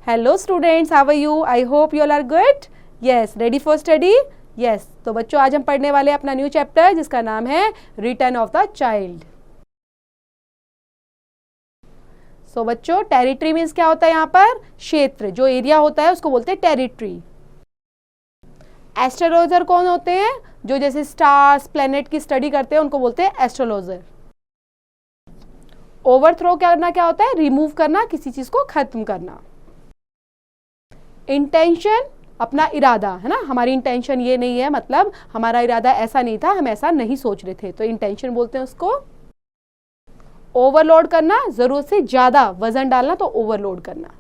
Hello students, how are you? I hope you all are good. Yes, ready for study? Yes. तो बच्चों, आज हम पढ़ने वाले अपना न्यू चैप्टर जिसका नाम है रिटर्न ऑफ द चाइल्ड. सो बच्चों, टेरिटरी मीन्स क्या होता है? यहाँ पर क्षेत्र, जो एरिया होता है उसको बोलते हैं टेरिटरी. एस्ट्रोलॉजर कौन होते हैं? जो जैसे स्टार्स, प्लेनेट की स्टडी करते हैं उनको बोलते हैं एस्ट्रोलॉजर. ओवरथ्रो करना क्या होता है? रिमूव करना, किसी चीज को खत्म करना. इंटेंशन, अपना इरादा, है ना. हमारी इंटेंशन ये नहीं है, मतलब हमारा इरादा ऐसा नहीं था, हम ऐसा नहीं सोच रहे थे, तो इंटेंशन बोलते हैं उसको. ओवरलोड करना, जरूरत से ज्यादा वजन डालना, तो ओवरलोड करना.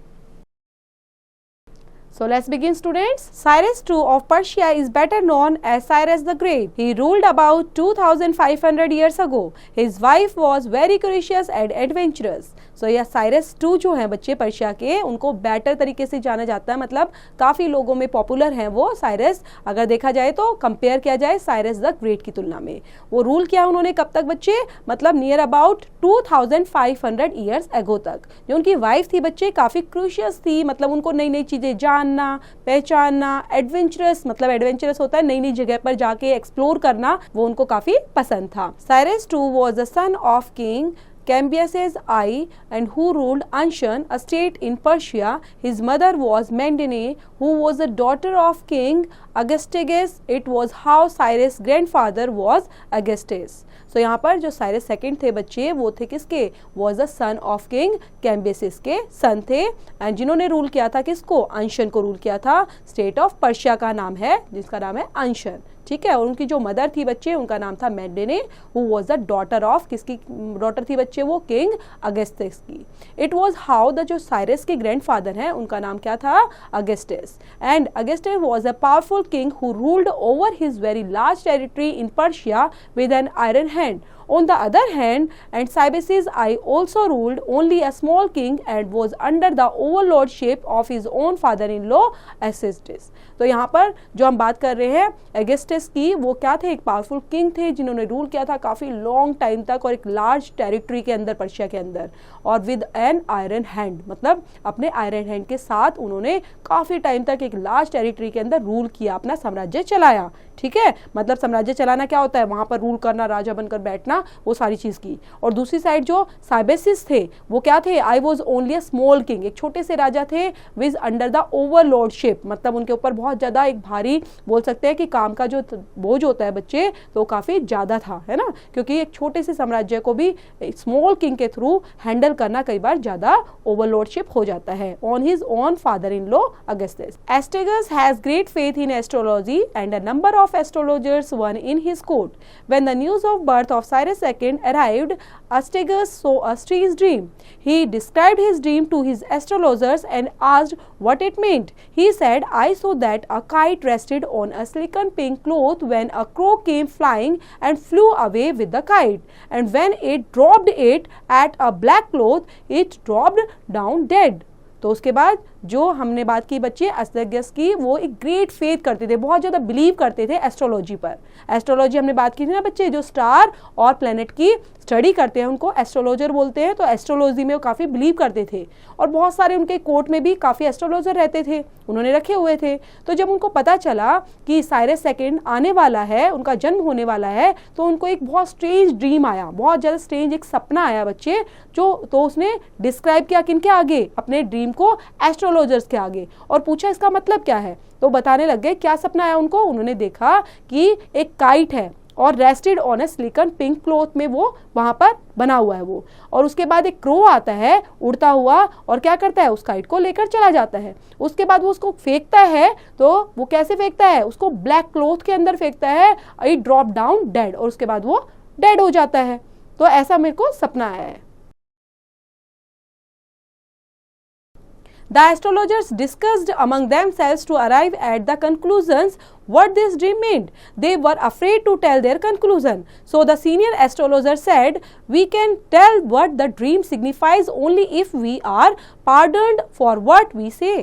So let's begin, students. Cyrus II of Persia is better known as Cyrus the Great. He ruled about 2500 years ago. His wife was very courageous and adventurous. So यह साइरस II जो है बच्चे Persia के, उनको better तरीके से जाना जाता है, मतलब काफ़ी लोगों में पॉपुलर हैं वो साइरस. अगर देखा जाए तो कंपेयर किया जाए साइरस द ग्रेट की तुलना में. वो रूल किया उन्होंने कब तक बच्चे? मतलब नियर अबाउट 2500 ईयर्स एगो तक. जो उनकी वाइफ थी बच्चे, काफ़ी क्रूशियस थी, मतलब उनको नई नई चीज़ें जानना, पहचानना. एडवेंचरस, मतलब एडवेंचरस होता है नई नई जगह पर जाके एक्सप्लोर करना, वो उनको काफ़ी पसंद था. Cyrus II was the son of king Cambyses I, and who ruled Anshan, a state in Persia. His mother was Mandane, who was the daughter of King Augustus. It was how Cyrus' grandfather was Augustus. So यहाँ पर जो Cyrus second थे बच्चे, वो थे किसके? Was the son of king Cambyses के son थे. एंड जिन्होंने रूल किया था किसको? अंशन को रूल किया था. स्टेट ऑफ पर्शिया का नाम है, जिसका नाम है अंशन. ठीक है. और उनकी जो मदर थी बच्चे, उनका नाम था Mandane, who was the daughter of, किसकी डॉटर थी बच्चे? वो किंग अगस्टस की. इट वॉज हाउ द जो साइरस के ग्रैंडफादर हैं, उनका नाम क्या था? Augustus. And Augustus was a powerful king who ruled over his very large territory in Persia with an iron hand. On the other hand, and Cyrus I also ruled only a small king and was under the overlordship of his own father-in-law Augustus. तो यहाँ पर जो हम बात कर रहे हैं Augustus की, वो क्या थे? एक पावरफुल किंग थे जिन्होंने रूल किया था काफ़ी लॉन्ग टाइम तक और एक लार्ज टेरिटरी के अंदर, पर्शिया के अंदर, और विद एन आयरन हैंड, मतलब अपने आयरन हैंड के साथ उन्होंने काफ़ी टाइम तक एक लार्ज टेरिटरी के अंदर रूल किया, अपना साम्राज्य चलाया. ठीक है. मतलब साम्राज्य चलाना क्या होता है? वहाँ पर रूल करना, राजा बनकर बैठना, वो सारी चीज़ की. और दूसरी साइड जो साइबेसिस थे, वो क्या थे? I was only a small king, एक छोटे से राजा थे, विज अंडर द ओवरलॉर्डशिप, मतलब उनके ऊपर बहुत ज़्यादा एक भारी, बोल सकते हैं कि काम का जो बोझ होता है बच्चे, तो काफ़ी ज़्यादा था, है ना. क्योंकि एक छोटे से साम्राज्य को भी स्मॉल किंग के थ्रू हैंडल करना कई बार ज़्यादा ओवरलॉर्डशिप हो जाता है. On his own father in law Augustus. Astyages has great faith in astrology and a number of astrologers were in his court. When the news of birth of Cyrus II arrived, Astyages saw a strange dream. He described his dream to his astrologers and asked what it meant. He said, I saw that a kite rested on a silken pink cloth when a crow came flying and flew away with the kite. And when it dropped it at a black cloth, it dropped down dead. तो उसके बाद जो हमने बात की बच्चे astrologers की, वो एक ग्रेट फेथ करते थे, बहुत ज़्यादा बिलीव करते थे एस्ट्रोलॉजी पर. एस्ट्रोलॉजी हमने बात की थी ना बच्चे, जो स्टार और प्लेनेट की स्टडी करते हैं उनको एस्ट्रोलॉजर बोलते हैं. तो एस्ट्रोलॉजी में वो काफ़ी बिलीव करते थे, और बहुत सारे उनके कोर्ट में भी काफ़ी एस्ट्रोलॉजर रहते थे, उन्होंने रखे हुए थे. तो जब उनको पता चला कि साइरस सेकंड आने वाला है, उनका जन्म होने वाला है, तो उनको एक बहुत स्ट्रेंज ड्रीम आया, बहुत ज़्यादा स्ट्रेंज एक सपना आया बच्चे, जो तो उसने डिस्क्राइब किया किनके आगे? अपने ड्रीम को एस्ट्रोलॉजर्स के आगे, और पूछा इसका मतलब क्या है. तो बताने लग गए क्या सपना आया उनको. उन्होंने देखा कि एक काइट है और rested on A silicon pink cloth में वो वहां पर बना हुआ है वो, और उसके बाद एक क्रो आता है उड़ता हुआ, और क्या करता है? उस काइट को लेकर चला जाता है. उसके बाद वो उसको फेंकता है. तो वो कैसे फेंकता है? उसको ब्लैक क्लॉथ के अंदर फेंकता है. इट ड्रॉप डाउन डेड, और उसके बाद वो डेड हो जाता है. तो ऐसा मेरे को सपना आया है. The astrologers discussed among themselves to arrive at the conclusions what this dream meant. They were afraid to tell their conclusion. So the senior astrologer said, we can tell what the dream signifies only if we are pardoned for what we say.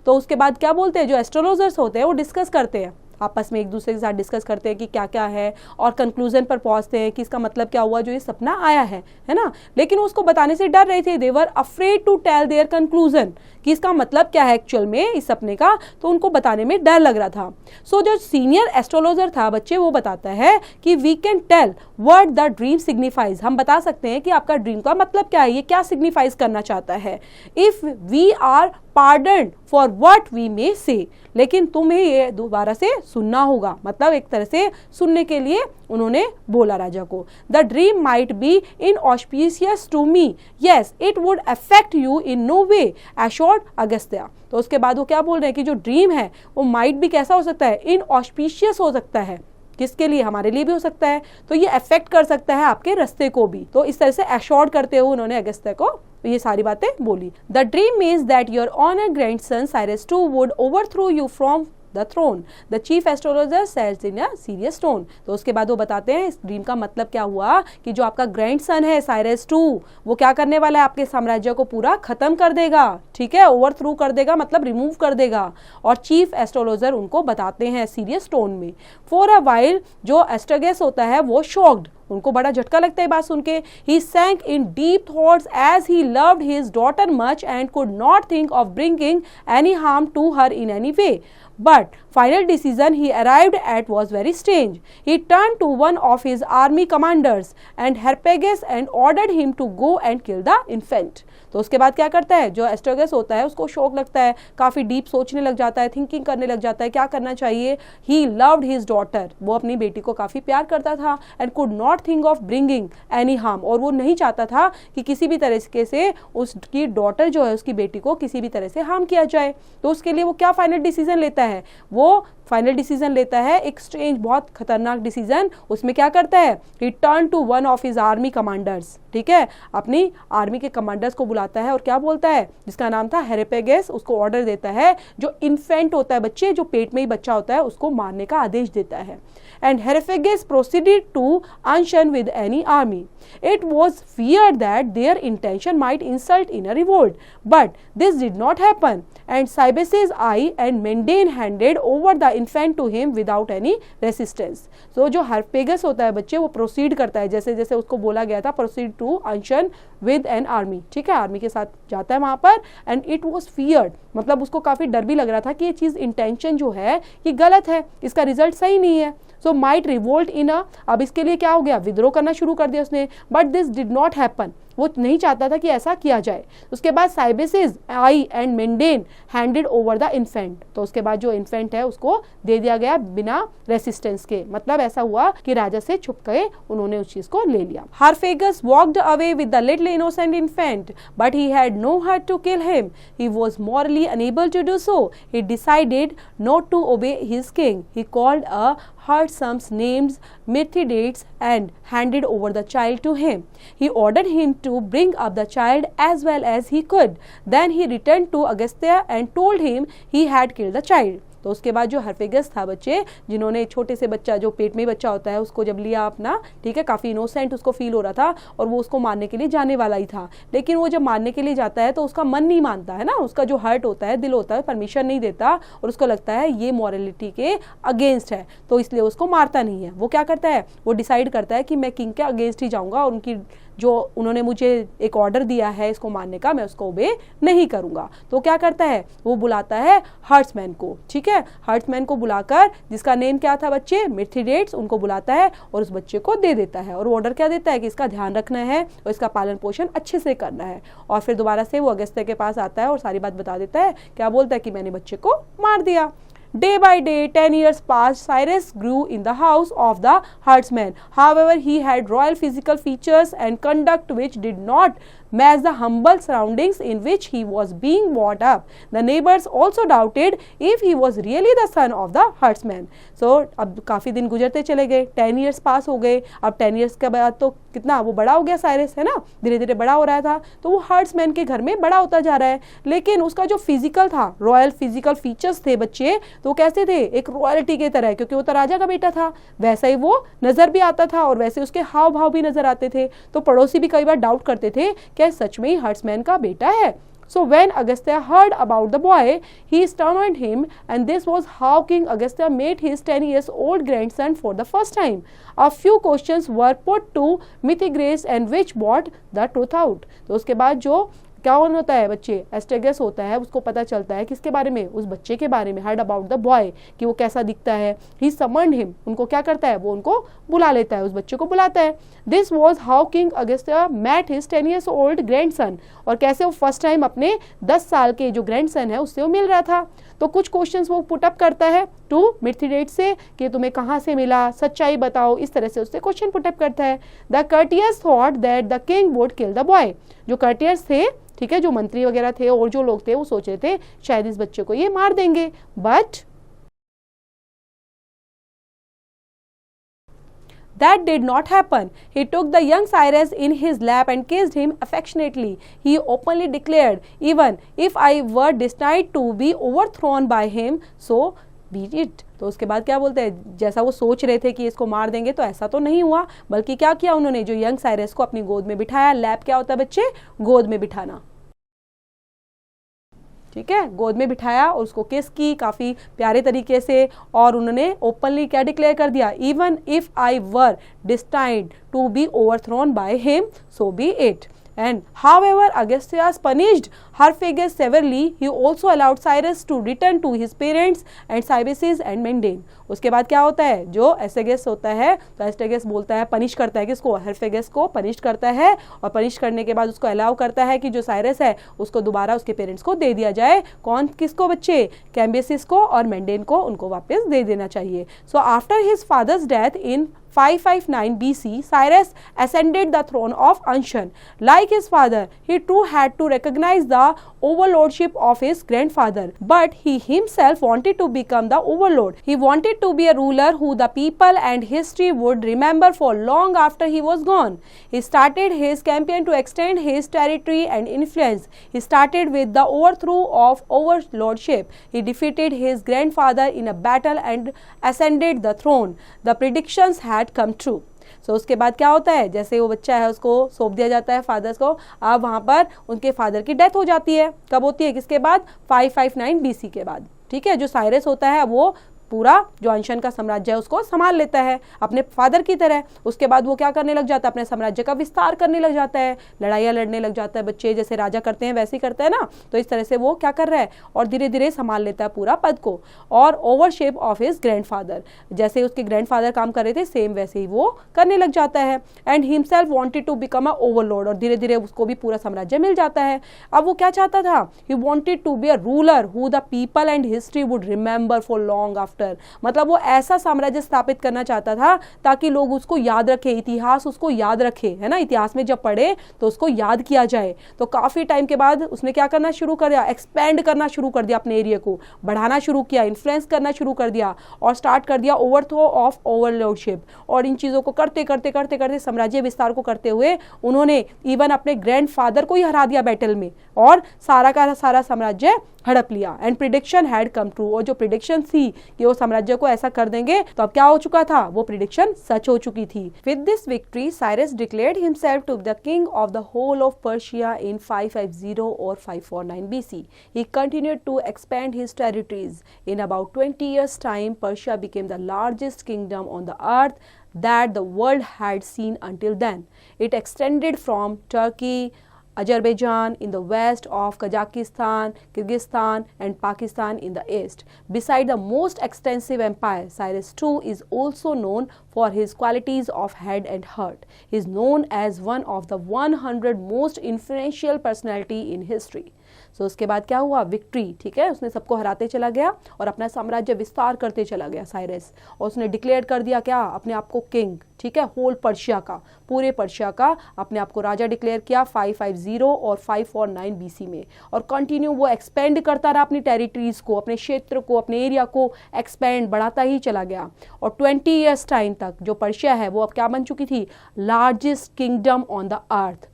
तो उसके बाद क्या बोलते हैं? जो astrologers होते हैं वो डिस्कस करते हैं आपस में एक दूसरे के साथ डिस्कस करते हैं कि क्या क्या है और कंक्लूजन पर पहुंचते हैं कि इसका मतलब क्या हुआ जो ये सपना आया है ना। लेकिन उसको बताने से डर रहे थे, they were afraid to tell their conclusion, कि इसका मतलब क्या है एक्चुअल में इस सपने का, तो उनको बताने में डर लग रहा था। सो जो सीनियर एस्ट्रोलॉजर था बच्चे, वो बताता है कि we can tell what the dream signifies, हम बता सकते हैं कि आपका ड्रीम का मतलब क्या है, ये क्या सिग्निफाइज करना चाहता है। If we are pardoned for what we may say, लेकिन तुम्हें ये दोबारा से सुनना होगा, मतलब एक तरह से सुनने के लिए उन्होंने बोला राजा को। The dream might be inauspicious to me, yes it would affect you in no way assured Agastya. तो उसके बाद वो क्या बोल रहे हैं कि जो ड्रीम है वो माइट भी कैसा हो सकता है, इनऑस्पिशियस हो सकता है, किसके लिए, हमारे लिए भी हो सकता है, तो ये अफेक्ट कर सकता है आपके रास्ते को भी। तो इस तरह से एश्योर्ड करते हुए उन्होंने अगस्त्य को ये सारी बातें बोली। The dream means that your honour grandson Cyrus II would overthrow you from the throne, the chief astrologer said in a serious tone. तो उसके बाद वो बताते हैं इस ड्रीम का मतलब क्या हुआ कि जो आपका ग्रैंडसन है साइरस II, वो क्या करने वाला है, आपके साम्राज्य को पूरा खत्म कर देगा, ठीक है, ओवरथ्रो कर देगा मतलब रिमूव कर देगा। और चीफ एस्ट्रोलॉजर उनको बताते हैं सीरियस टोन में। फॉर अ वाइल जो एस्ट्रोगेस होता है वो शॉक्ड, उनको बड़ा झटका लगता है बात सुन के। He sank in deep thoughts as he loved his daughter much and could not think of bringing any harm to her in any way. But final decision he arrived at was very strange. He turned to one of his army commanders and Harpagus and ordered him to go and kill the infant. तो उसके बाद क्या करता है, जो एस्ट्रोगस होता है उसको शौक लगता है, काफ़ी डीप सोचने लग जाता है, थिंकिंग करने लग जाता है क्या करना चाहिए। ही लव्ड हिज डॉटर, वो अपनी बेटी को काफ़ी प्यार करता था, and could not think of bringing any harm, और वो नहीं चाहता था कि किसी भी तरीके से उसकी डॉटर जो है, उसकी बेटी को किसी भी तरह से हार्म किया जाए। तो उसके लिए वो क्या फाइनल डिसीजन लेता है, वो फाइनल डिसीजन लेता है एक स्ट्रेंज, बहुत खतरनाक डिसीजन। उसमें क्या करता है, he turn to one of his army commanders, ठीक है, अपनी आर्मी के कमांडर्स को बुलाता है और क्या बोलता है, जिसका नाम था हेरेपेगस, उसको ऑर्डर देता है, जो इन्फेंट होता है, बच्चे जो पेट में ही बच्चा होता है, उसको मारने का आदेश देता है। एंड हेरेपेगस प्रोसीडेड टू अनशन with any army. It was feared that their intention might insult in a revolt, but this did not happen. And Cybele's eye and Mendane handed over the infant to him without any resistance. So जो हेरेपेगस होता है बच्चे, वो proceed करता है जैसे जैसे उसको बोला गया था, प्रोसीड टू अनशन विद एन आर्मी, ठीक है, आर्मी के साथ जाता है वहां पर। एंड इट वॉज फियर्ड, मतलब उसको काफी डर भी लग रहा था कि ये चीज इंटेंशन जो है ये गलत है, इसका रिजल्ट सही नहीं है। सो माइट रिवोल्ट इन अ, अब इसके लिए क्या हो गया, विद्रोह करना शुरू कर दिया उसने। But this did not happen, वो नहीं चाहता था कि ऐसा किया जाए। उसके बाद Cambyses I and Mandane handed over the infant, तो उसके बाद जो इन्फेंट है उसको दे दिया गया बिना रेसिस्टेंस के, मतलब ऐसा हुआ कि राजा से छुप गए, उन्होंने उस चीज को ले लिया। Harpagus walked away with the little innocent infant, but he had no heart to kill him, he was morally unable to do so, he decided not to obey his king, he called a herdsons named Mithridates and handed over the child to him. He ordered him to bring up the child as well as he could. Then he returned to Agastya and told him he had killed the child. तो उसके बाद जो हेरेपेगस था बच्चे, जिन्होंने छोटे से बच्चा जो पेट में बच्चा होता है उसको जब लिया अपना, ठीक है, काफ़ी इनोसेंट उसको फील हो रहा था और वो उसको मारने के लिए जाने वाला ही था। लेकिन वो जब मारने के लिए जाता है तो उसका मन नहीं मानता है ना, उसका जो हार्ट होता है, दिल होता है, परमिशन नहीं देता और उसको लगता है ये मॉरलिटी के अगेंस्ट है, तो इसलिए उसको मारता नहीं है। वो क्या करता है, वो डिसाइड करता है कि मैं किंग के अगेंस्ट ही जाऊँगा और उनकी जो उन्होंने मुझे एक ऑर्डर दिया है इसको मारने का, मैं उसको ओबे नहीं करूंगा। तो क्या करता है, वो बुलाता है हर्ट्समैन को, ठीक है, हर्ट्समैन को बुलाकर, जिसका नेम क्या था बच्चे, मिथ्रिडेट्स, उनको बुलाता है और उस बच्चे को दे देता है। और वो ऑर्डर क्या देता है कि इसका ध्यान रखना है और इसका पालन पोषण अच्छे से करना है। और फिर दोबारा से वो अगस्त्य के पास आता है और सारी बात बता देता है। क्या बोलता है कि मैंने बच्चे को मार दिया। Day by day, 10 years passed. Cyrus grew in the house of the herdsman. However, he had royal physical features and conduct which did not match the humble surroundings in which he was being brought up. The neighbors also doubted if he was really the son of the herdsman. So, अब काफ़ी दिन गुजरते चले गए, 10 years पास हो गए। अब 10 years के बाद तो कितना वो बड़ा हो गया साइरस, है ना, धीरे धीरे बड़ा हो रहा था, तो वो हर्ड्समैन के घर में बड़ा होता जा रहा है। लेकिन उसका जो फिजिकल था, रॉयल फिजिकल फीचर्स थे बच्चे, तो कैसे थे, एक रॉयल्टी के तरह, क्योंकि वो तो राजा का बेटा था, वैसा ही वो नजर भी आता था और वैसे उसके हाव भाव भी नजर आते थे। तो पड़ोसी भी कई बार डाउट करते थे क्या सच में ही हर्ड्समैन का बेटा है। So when Agastya heard about the boy, he summoned him, and this was how King Agastya met his 10 years old grandson for the first time. A few questions were put to Mithridates and which brought the truth out. तो उसके बाद जो क्या होता है बच्चे, एस्टेगस होता है, उसको पता चलता है किसके बारे में, उस बच्चे के बारे में, हर्ड अबाउट द बॉय, कि वो कैसा दिखता है. ही समन्ड हिम, उनको क्या करता है, वो उनको बुला लेता है, उस बच्चे को बुलाता है. This was how king Agastya met his 10 years old grandson. और कैसे वो फर्स्ट टाइम अपने 10 साल के जो ग्रैंडसन है उससे वो मिल रहा था. तो कुछ क्वेश्चंस वो पुट अप करता है टू मिथ्रिडेट्स से कि तुम्हें कहाँ से मिला, सच्चाई बताओ, इस तरह से उससे क्वेश्चन पुट अप करता है. The courtiers thought that the king would kill the boy. जो कर्टियस थे, ठीक है, जो मंत्री वगैरह थे और जो लोग थे वो सोच रहे थे शायद इस बच्चे को ये मार देंगे. But that did not happen. He took the young Cyrus in his lap and kissed him affectionately. He openly declared, even if I were destined to be overthrown by him, so be it. तो उसके बाद क्या बोलते हैं, जैसा वो सोच रहे थे कि इसको मार देंगे तो ऐसा तो नहीं हुआ, बल्कि क्या किया उन्होंने, जो यंग साइरस को अपनी गोद में बिठाया. लैप क्या होता है बच्चे, गोद में बिठाना, ठीक है, गोद में बिठाया और उसको किस की काफ़ी प्यारे तरीके से. और उन्होंने ओपनली क्या डिक्लेयर कर दिया, even if I were destined to be overthrown by him, so be it. And however Agastya's punished Harpagus severely, he also allowed Cyrus to return to his parents and Cybele and Mendane. उसके बाद क्या होता है, जो एस्टेगस होता है तो एस्टेगस बोलता है, पनिश करता है किसको, हर्पेगस को पनिश करता है. और पनिश करने के बाद उसको अलाउ करता है कि जो साइरस है उसको दोबारा उसके पेरेंट्स को दे दिया जाए. कौन, किसको बच्चे, कैम्बियसिस को और मेंडेन को, उनको वापस दे देना चाहिए. So after his father's death in 559 BC, Cyrus ascended the throne of Anshan. Like his father, he too had to recognize the overlordship of his grandfather, but he himself wanted to become the overlord. He wanted to be a ruler who the people and history would remember for long after he was gone. He started his campaign to extend his territory and influence. He started with the overthrow of overlordship. He defeated his grandfather in a battle and ascended the throne. The predictions had come true. So उसके बाद क्या होता है, जैसे वो बच्चा है उसको सौंप दिया जाता है फादर्स को. अब वहाँ पर उनके फादर की डेथ हो जाती है. कब होती है, किसके बाद, 559 BC के बाद. ठीक है, जो साइरस होता है वो पूरा जो अंशन का साम्राज्य है उसको संभाल लेता है अपने फादर की तरह. उसके बाद वो क्या करने लग जाता है, अपने साम्राज्य का विस्तार करने लग जाता है, लड़ाइयाँ लड़ने लग जाता है. बच्चे जैसे राजा करते हैं वैसे ही करता है ना, तो इस तरह से वो क्या कर रहा है और धीरे धीरे संभाल लेता है पूरा पद को. और ओवरशेप ऑफ हिज ग्रैंडफादर, जैसे उसके ग्रैंडफादर काम कर रहे थे सेम वैसे ही वो करने लग जाता है. And himself wanted to become a overlord, और धीरे धीरे उसको भी पूरा साम्राज्य मिल जाता है. अब वो क्या चाहता था, he wanted to be a ruler who the people and history would remember for long after. मतलब वो ऐसा साम्राज्य स्थापित करना चाहता था ताकि लोग उसको याद रखे, इतिहास उसको याद रखे, है ना, इतिहास में जब पढ़े तो उसको याद किया जाए. तो काफी टाइम के बाद उसने क्या करना शुरू कर दिया, एक्सपेंड करना शुरू कर दिया, अपने एरिया को बढ़ाना शुरू किया, इन्फ्लुएंस करना शुरू कर दिया और स्टार्ट कर दिया ओवरथ्रो ऑफ ओवरलॉर्डशिप. और इन चीजों को करते करते करते करते साम्राज्य विस्तार को करते हुए उन्होंने इवन अपने ग्रैंडफादर को ही हरा दिया बैटल में और सारा का सारा साम्राज्य हड़प लिया. And prediction had come true, और जो प्रिडिक्शन थी कि वो साम्राज्य को ऐसा कर देंगे, तो अब क्या हो चुका था, वो प्रिडिक्शन सच हो चुकी थी. With this victory Cyrus declared himself to the king of the whole of Persia in 550 और 549 BC. He continued to expand his territories. In about 20 years' time, Persia became the largest kingdom on the earth that the world had seen until then. It extended from Turkey, Azerbaijan in the west of Kazakhstan, Kyrgyzstan and Pakistan in the east. Beside the most extensive empire, Cyrus II is also known for his qualities of head and heart. He is known as one of the 100 most influential personality in history. So उसके बाद क्या हुआ, victory, ठीक है, उसने सबको हराते चला गया और अपना साम्राज्य विस्तार करते चला गया साइरस. और उसने डिक्लेयर कर दिया क्या, अपने आप को किंग, ठीक है, होल पर्शिया का, पूरे पर्शिया का अपने आप को राजा डिक्लेयर किया 550 और 549 BC में. और कंटिन्यू वो एक्सपेंड करता रहा अपनी टेरिटरीज को, अपने क्षेत्र को, अपने एरिया को एक्सपेंड बढ़ाता ही चला गया. और 20 ईयर्स टाइम तक जो पर्शिया है वो अब क्या बन चुकी थी, largest kingdom on the earth.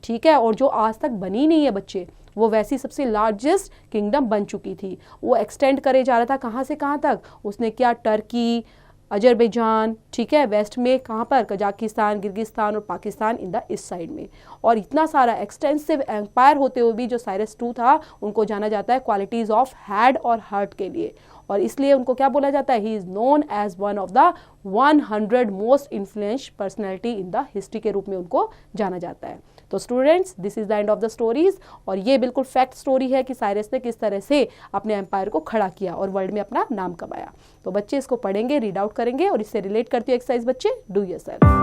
ठीक है, और जो आज तक बनी नहीं है बच्चे, वो वैसी सबसे लार्जेस्ट किंगडम बन चुकी थी. वो एक्सटेंड करे जा रहा था कहाँ से कहाँ तक, उसने क्या टर्की, अजरबैजान, ठीक है, वेस्ट में कहाँ पर, कजाकिस्तान, किर्गिस्तान और Pakistan in the east side में। और इतना सारा एक्सटेंसिव एम्पायर होते हुए भी जो साइरस टू था उनको जाना जाता है क्वालिटीज़ ऑफ हेड और हार्ट के लिए, और इसलिए उनको क्या बोला जाता है, he is known as one of the 100 most influence personality in the history के रूप में उनको जाना जाता है। तो students, this is the end of the stories, और ये बिल्कुल फैक्ट स्टोरी है कि साइरस ने किस तरह से अपने एम्पायर को खड़ा किया और वर्ल्ड में अपना नाम कमाया। तो बच्चे इसको पढ़ेंगे, रीड आउट करेंगे, और इससे रिलेट करती है एक्सरसाइज बच्चे डू योरसेल्फ।